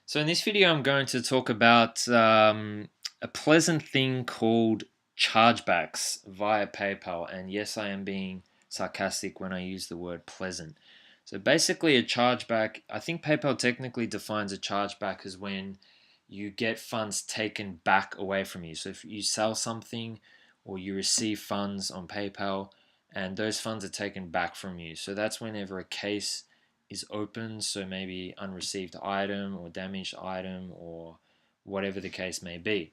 So in this video, I'm going to talk about a pleasant thing called chargebacks via PayPal. And yes, I am being sarcastic when I use the word pleasant. So basically a chargeback, I think PayPal technically defines a chargeback as when you get funds taken back away from you. So if you sell something or you receive funds on PayPal and those funds are taken back from you. So that's whenever a case is open, so maybe unreceived item or damaged item or whatever the case may be.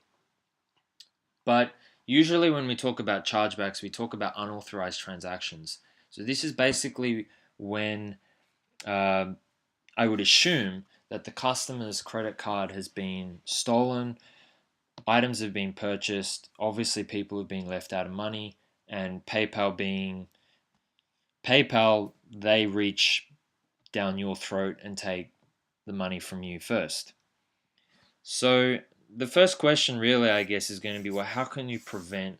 But usually when we talk about chargebacks, we talk about unauthorized transactions. So this is basically when uh, I would assume that the customer's credit card has been stolen, items have been purchased, obviously people have been left out of money, and PayPal, they reach down your throat and take the money from you first. So the first question really, I guess, is going to be, well, how can you prevent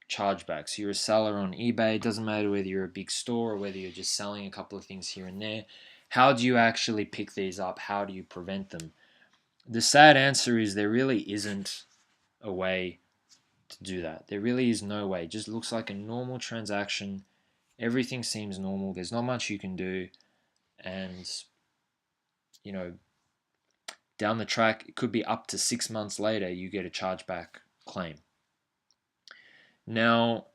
chargebacks? You're a seller on eBay. It doesn't matter whether you're a big store or whether you're just selling a couple of things here and there. How do you actually pick these up? How do you prevent them? The sad answer is there really isn't a way to do that. There really is no way. It just looks like a normal transaction. Everything seems normal. There's not much you can do. And, you know, down the track, it could be up to 6 months later, you get a chargeback claim. Now,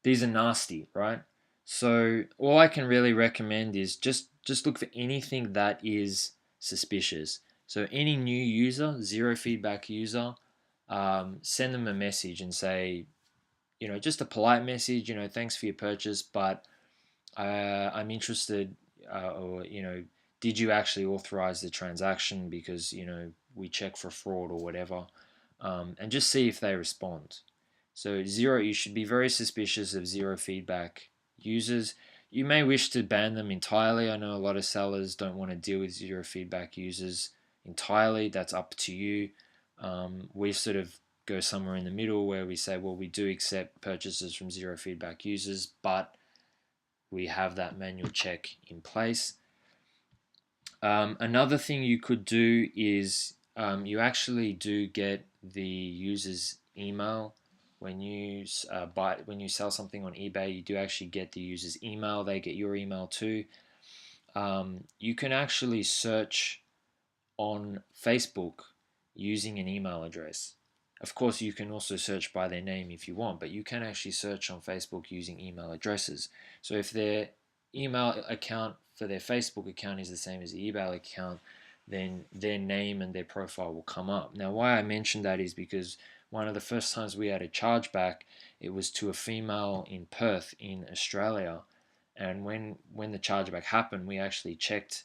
these are nasty, right? So all I can really recommend is just look for anything that is suspicious. So any new user, zero feedback user, send them a message and say, just a polite message, thanks for your purchase, but I'm interested, or did you actually authorize the transaction? Because we check for fraud or whatever, and just see if they respond. So zero, you should be very suspicious of zero feedback users. You may wish to ban them entirely. I know a lot of sellers don't want to deal with zero feedback users entirely. That's up to you. We sort of go somewhere in the middle where we say, well, we do accept purchases from zero feedback users, but we have that manual check in place. Another thing you could do is you actually do get the user's email when you when you sell something on eBay. You do actually get the user's email. They get your email too. You can actually search on Facebook using an email address. Of course, you can also search by their name if you want, but you can actually search on Facebook using email addresses. So if their email account for their Facebook account is the same as the eBay account, then their name and their profile will come up. Now, why I mentioned that is because one of the first times we had a chargeback, it was to a female in Perth in Australia. And when the chargeback happened, we actually checked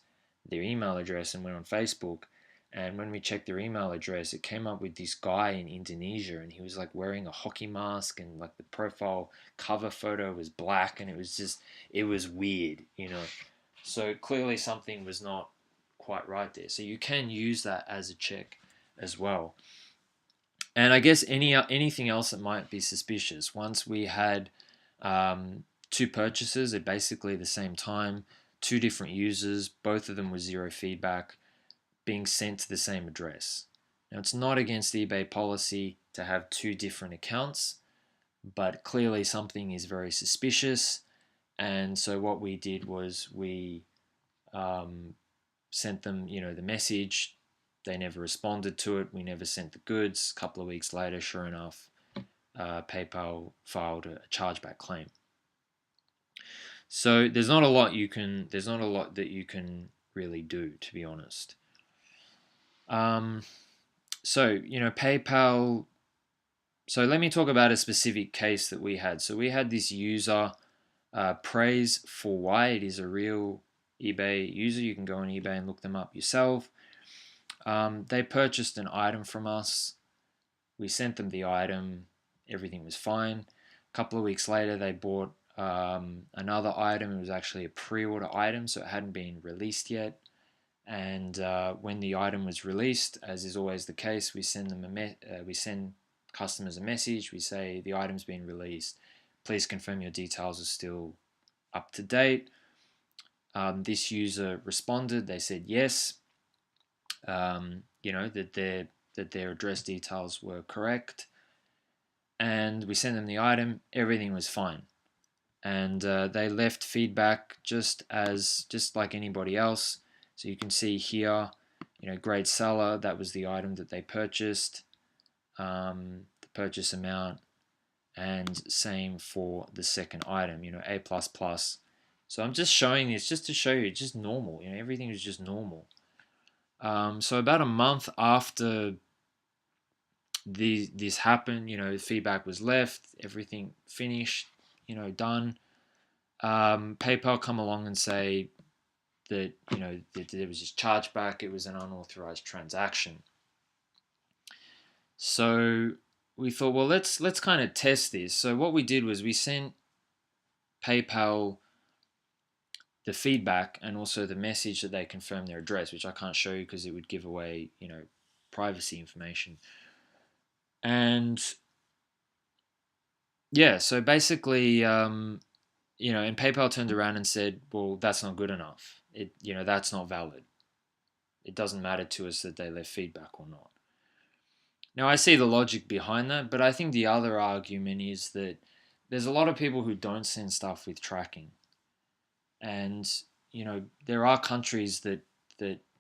their email address and went on Facebook. And when we checked their email address, it came up with this guy in Indonesia, and he was like wearing a hockey mask, and like the profile cover photo was black, and it was weird. So clearly something was not quite right there. So you can use that as a check as well. And I guess anything else that might be suspicious. Once we had two purchases at basically the same time, two different users, both of them with zero feedback, being sent to the same address. Now, it's not against eBay policy to have two different accounts, but clearly something is very suspicious. And so what we did was we sent them, the message. They never responded to it. We never sent the goods. A couple of weeks later, sure enough, PayPal filed a chargeback claim. So there's not a lot that you can really do, to be honest. PayPal. So let me talk about a specific case that we had. So we had this user, Praise for Why. It is a real eBay user. You can go on eBay and look them up yourself. They purchased an item from us. We sent them the item. Everything was fine. A couple of weeks later, they bought another item. It was actually a pre-order item, so it hadn't been released yet. And when the item was released, as is always the case, we send customers a message. We say the item's been released. Please confirm your details are still up to date. This user responded. They said yes. that their address details were correct, and we sent them the item. Everything was fine, and they left feedback just like anybody else. So you can see here, great seller. That was the item that they purchased, the purchase amount, and same for the second item. A plus plus. So I'm just showing this just to show you, it's just normal. Everything is just normal. So about a month after this happened, feedback was left, everything finished, done. PayPal come along and say that that there was this chargeback. It was an unauthorized transaction. So we thought, well, let's kind of test this. So what we did was we sent PayPal the feedback and also the message that they confirmed their address, which I can't show you because it would give away, privacy information. And yeah, so basically, and PayPal turned around and said, well, that's not good enough. That's not valid. It doesn't matter to us that they left feedback or not. Now, I see the logic behind that, but I think the other argument is that there's a lot of people who don't send stuff with tracking. And, there are countries that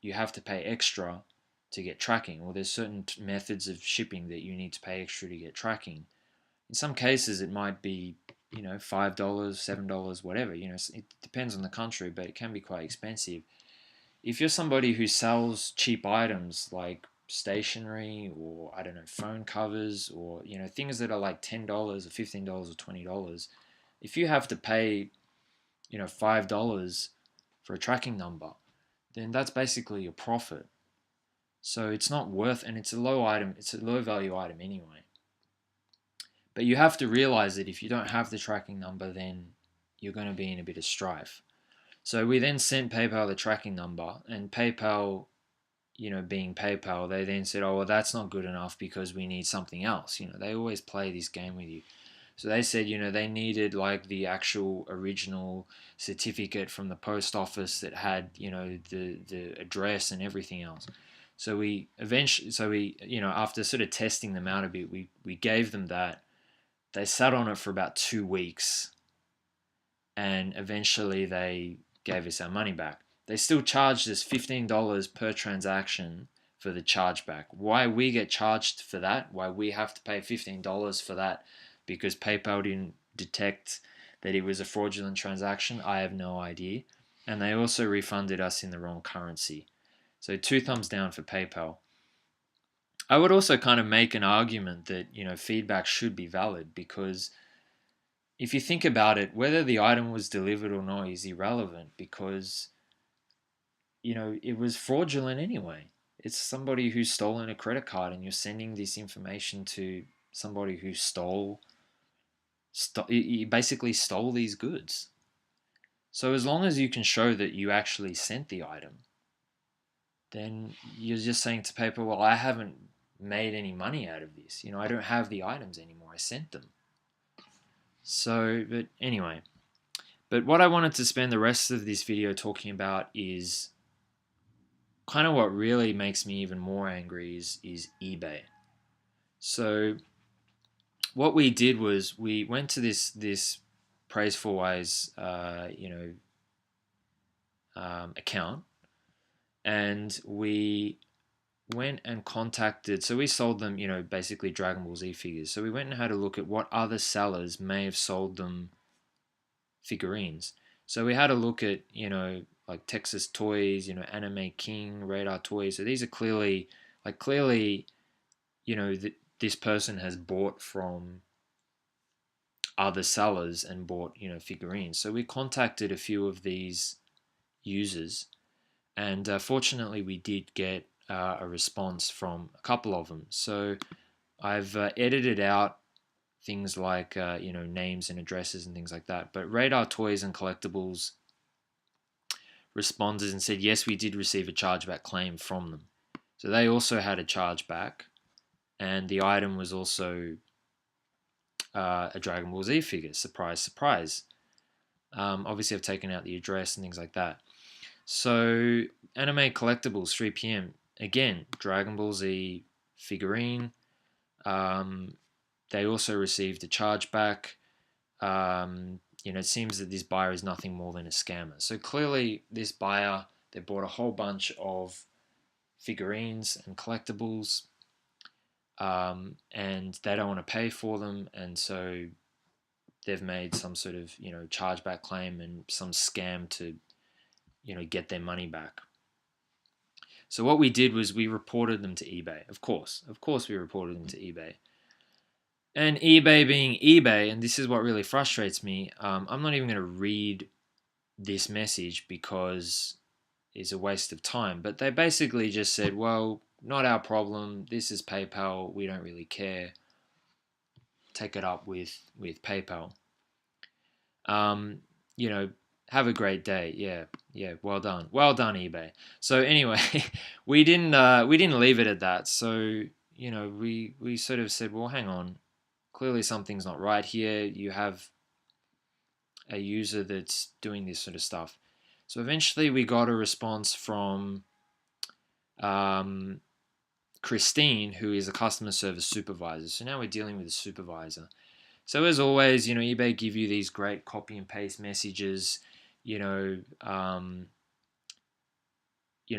you have to pay extra to get tracking, or there's certain methods of shipping that you need to pay extra to get tracking. In some cases, it might be, $5, $7, whatever. It depends on the country, but it can be quite expensive. If you're somebody who sells cheap items like stationery or, I don't know, phone covers or, things that are like $10 or $15 or $20, if you have to pay, $5 for a tracking number, then that's basically your profit. So it's not worth, and it's a low value item anyway. But you have to realize that if you don't have the tracking number, then you're going to be in a bit of strife. So we then sent PayPal the tracking number, and PayPal, being PayPal, they then said, oh, well, that's not good enough because we need something else. They always play this game with you. So they said, they needed like the actual original certificate from the post office that had, the address and everything else. So we after sort of testing them out a bit, we gave them that. They sat on it for about 2 weeks, and eventually they gave us our money back. They still charged us $15 per transaction for the chargeback. Why we get charged for that, why we have to pay $15 for that because PayPal didn't detect that it was a fraudulent transaction, I have no idea. And they also refunded us in the wrong currency. So 2 thumbs down for PayPal. I would also kind of make an argument that, feedback should be valid because if you think about it, whether the item was delivered or not is irrelevant because, it was fraudulent anyway. It's somebody who's stolen a credit card and you're sending this information to somebody who basically stole these goods. So as long as you can show that you actually sent the item, then you're just saying to PayPal, well, I haven't made any money out of this. I don't have the items anymore. I sent them. So, but anyway. But what I wanted to spend the rest of this video talking about is kind of what really makes me even more angry is eBay. So what we did was we went to this Praise for Wise, account, and we went and contacted. So we sold them, basically Dragon Ball Z figures. So we went and had a look at what other sellers may have sold them figurines. So we had a look at, like Texas Toys, Anime King, Radar Toys. So these are clearly, this person has bought from other sellers and bought, figurines. So we contacted a few of these users, and fortunately we did get a response from a couple of them. So I've edited out things like names and addresses and things like that. But Radar Toys and Collectibles responded and said, yes, we did receive a chargeback claim from them. So they also had a chargeback, and the item was also a Dragon Ball Z figure. Surprise, surprise. Obviously, I've taken out the address and things like that. So Anime Collectibles, 3 p.m., again, Dragon Ball Z figurine. They also received a chargeback. It seems that this buyer is nothing more than a scammer. So clearly, this buyer, they bought a whole bunch of figurines and collectibles, and they don't want to pay for them, and so they've made some sort of chargeback claim and some scam to get their money back. So what we did was we reported them to eBay. Of course, we reported them to eBay. And eBay being eBay, and this is what really frustrates me, I'm not even going to read this message because it's a waste of time. But they basically just said, well, not our problem. This is PayPal. We don't really care. Take it up with PayPal. Have a great day. Yeah, well done, eBay. So anyway, we didn't leave it at that. So we sort of said, well, hang on, clearly something's not right here. You have a user that's doing this sort of stuff. So eventually we got a response from Christine, who is a customer service supervisor. So now we're dealing with a supervisor. So as always, eBay give you these great copy and paste messages,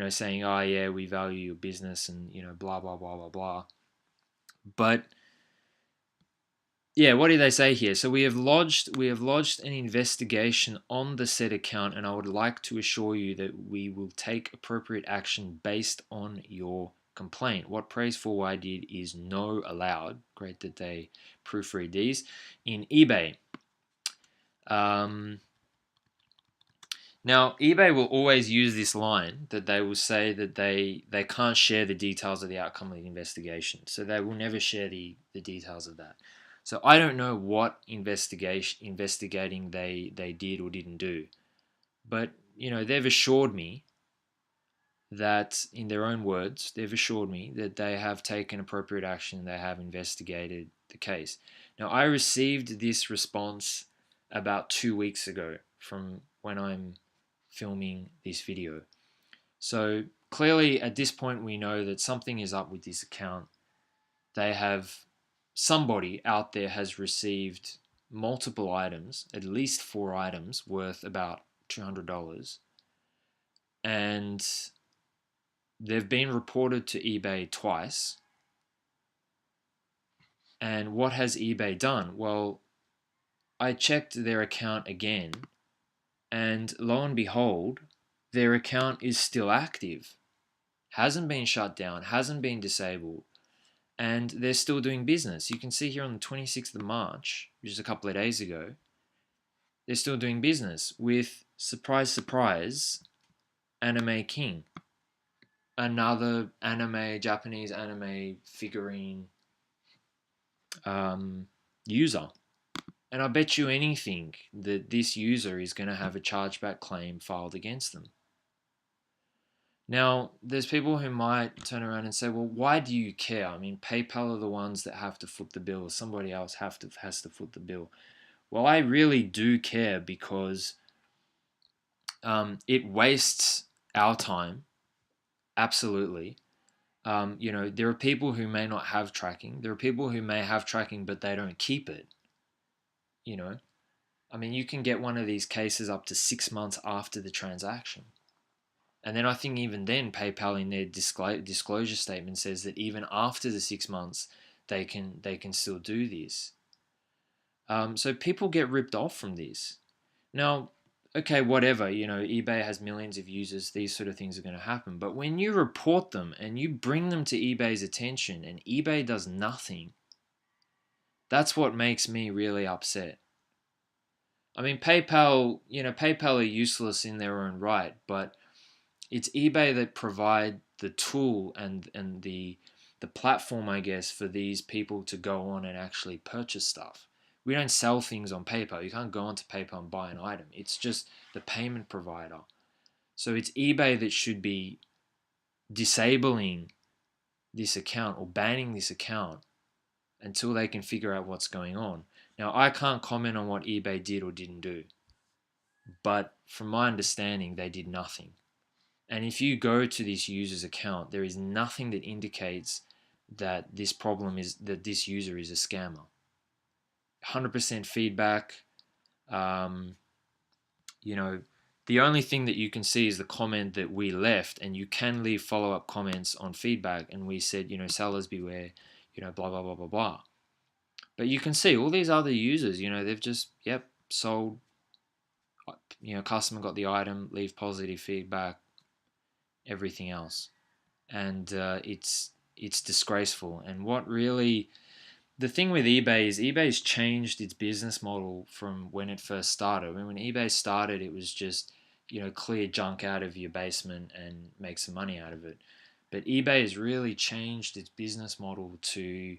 saying, oh yeah, we value your business and, blah, blah, blah, blah, blah. But yeah, what do they say here? So we have lodged an investigation on the said account, and I would like to assure you that we will take appropriate action based on your complaint. What praise for what I did is no allowed. Great that they proofread these in eBay. Now, eBay will always use this line that they will say that they can't share the details of the outcome of the investigation. So they will never share the details of that. So I don't know what investigating they did or didn't do. But, they've assured me that, in their own words, they've assured me that they have taken appropriate action, they have investigated the case. Now, I received this response about 2 weeks ago from when I'm filming this video. So clearly at this point we know that something is up with this account. Somebody out there has received multiple items, at least 4 items worth about $200, and they've been reported to eBay twice. And what has eBay done? Well, I checked their account again, and lo and behold, their account is still active. Hasn't been shut down, hasn't been disabled, and they're still doing business. You can see here on the 26th of March, which is a couple of days ago, they're still doing business with, surprise, surprise, Anime King. Another Japanese anime figurine user. And I bet you anything that this user is going to have a chargeback claim filed against them. Now, there's people who might turn around and say, well, why do you care? I mean, PayPal are the ones that have to foot the bill. Somebody else has to foot the bill. Well, I really do care because it wastes our time. Absolutely. There are people who may not have tracking. There are people who may have tracking, but they don't keep it. I mean, you can get one of these cases up to 6 months after the transaction. And then I think even then, PayPal in their disclosure statement says that even after the 6 months, they can still do this. So people get ripped off from this. Now, okay, whatever, eBay has millions of users, these sort of things are going to happen. But when you report them and you bring them to eBay's attention and eBay does nothing, that's what makes me really upset. I mean, PayPal are useless in their own right, but it's eBay that provide the tool and the platform, I guess, for these people to go on and actually purchase stuff. We don't sell things on PayPal. You can't go onto PayPal and buy an item. It's just the payment provider. So it's eBay that should be disabling this account or banning this account until they can figure out what's going on. Now, I can't comment on what eBay did or didn't do, but from my understanding, they did nothing. And if you go to this user's account, there is nothing that indicates that this user is a scammer. 100% feedback. You know, the only thing that you can see is the comment that we left, and you can leave follow-up comments on feedback. And we said, sellers beware, blah, blah, blah, blah, blah. But you can see all these other users, they've just, sold, customer got the item, leave positive feedback, everything else. And it's disgraceful. And the thing with eBay is eBay's changed its business model from when it first started. When eBay started, it was just, clear junk out of your basement and make some money out of it. But eBay has really changed its business model to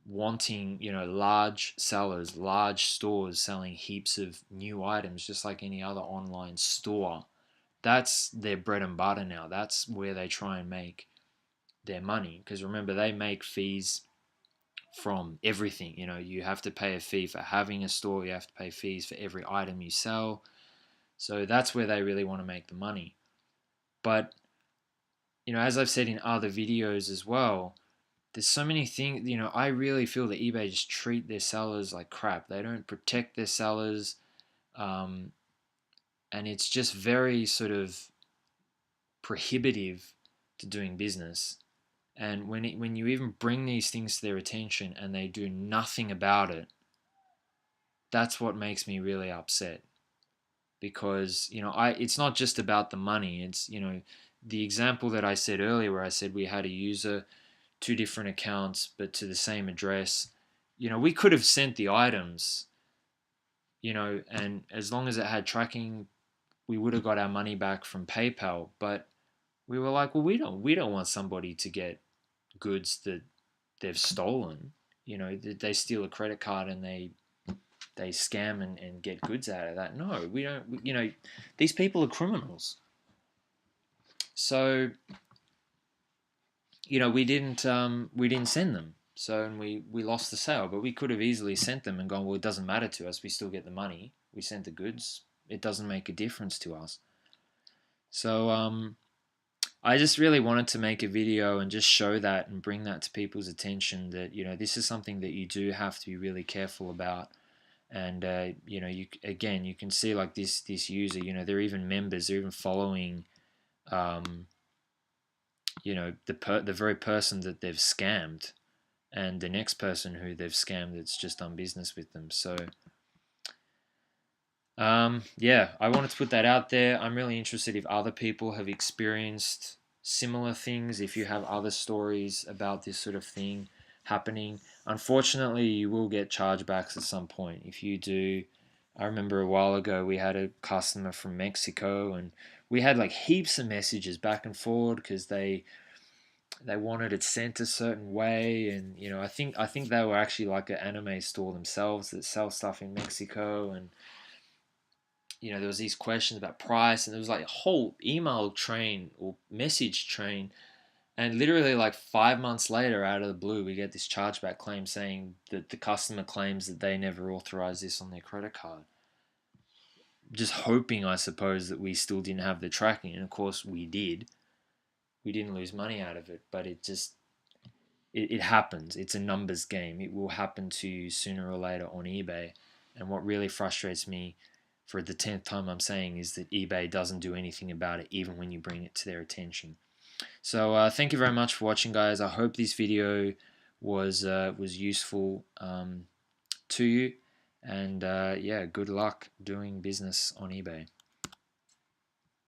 wanting, large sellers, large stores selling heaps of new items, just like any other online store. That's their bread and butter now. That's where they try and make their money. Because remember, they make fees from everything. You have to pay a fee for having a store. You have to pay fees for every item you sell. So that's where they really want to make the money. But, as I've said in other videos as well, there's so many things, I really feel that eBay just treat their sellers like crap. They don't protect their sellers. And it's just very sort of prohibitive to doing business. And when you even bring these things to their attention and they do nothing about it, that's what makes me really upset. Because, it's not just about the money. It's, the example that I said earlier where I said we had a user, 2 different accounts, but to the same address. We could have sent the items, and as long as it had tracking, we would have got our money back from PayPal. But we were like, well, we don't want somebody to get goods that they've stolen. They steal a credit card and they scam and get goods out of that. No, we don't. These people are criminals. So, we didn't send them. So, and we lost the sale. But we could have easily sent them and gone, well, it doesn't matter to us. We still get the money. We sent the goods. It doesn't make a difference to us. So, I just really wanted to make a video and just show that and bring that to people's attention that, this is something that you do have to be really careful about. And, you can see like this user, they're even members, they're even following, the very person that they've scammed and the next person who they've scammed that's just done business with them. So, I wanted to put that out there. I'm really interested if other people have experienced similar things, if you have other stories about this sort of thing happening. Unfortunately, you will get chargebacks at some point. If you do, I remember a while ago we had a customer from Mexico and we had like heaps of messages back and forward because they wanted it sent a certain way, and I think they were actually like an anime store themselves that sell stuff in Mexico, and there was these questions about price, and there was like a whole email train or message train, and literally like 5 months later, out of the blue, we get this chargeback claim saying that the customer claims that they never authorized this on their credit card. Just hoping, I suppose, that we still didn't have the tracking, and of course we did. We didn't lose money out of it, but it happens. It's a numbers game. It will happen to you sooner or later on eBay. And what really frustrates me, for the 10th time I'm saying, is that eBay doesn't do anything about it, even when you bring it to their attention. So thank you very much for watching, guys. I hope this video was useful to you. And good luck doing business on eBay.